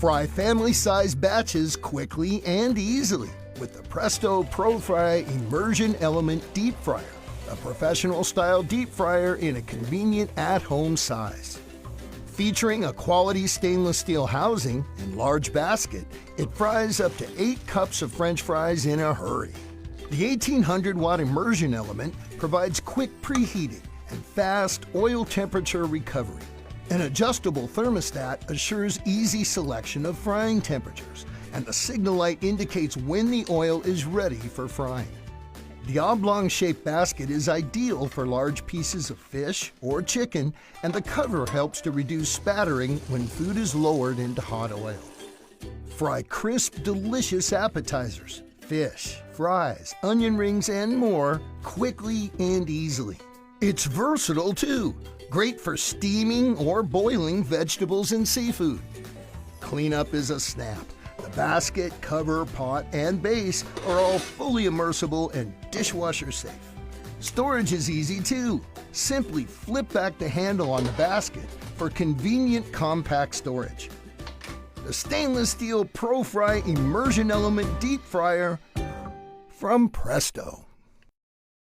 Fry family-sized batches quickly and easily with the Presto Pro-Fry Immersion Element Deep Fryer, a professional-style deep fryer in a convenient at-home size. Featuring a quality stainless steel housing and large basket, it fries up to 8 cups of French fries in a hurry. The 1800-watt immersion element provides quick preheating and fast oil temperature recovery. An adjustable thermostat assures easy selection of frying temperatures, and the signal light indicates when the oil is ready for frying. The oblong-shaped basket is ideal for large pieces of fish or chicken, and the cover helps to reduce spattering when food is lowered into hot oil. Fry crisp, delicious appetizers, fish, fries, onion rings, and more quickly and easily. It's versatile too, great for steaming or boiling vegetables and seafood. Cleanup is a snap. The basket, cover, pot, and base are all fully immersible and dishwasher safe. Storage is easy too. Simply flip back the handle on the basket for convenient compact storage. The stainless steel Pro-Fry Immersion Element Deep Fryer from Presto.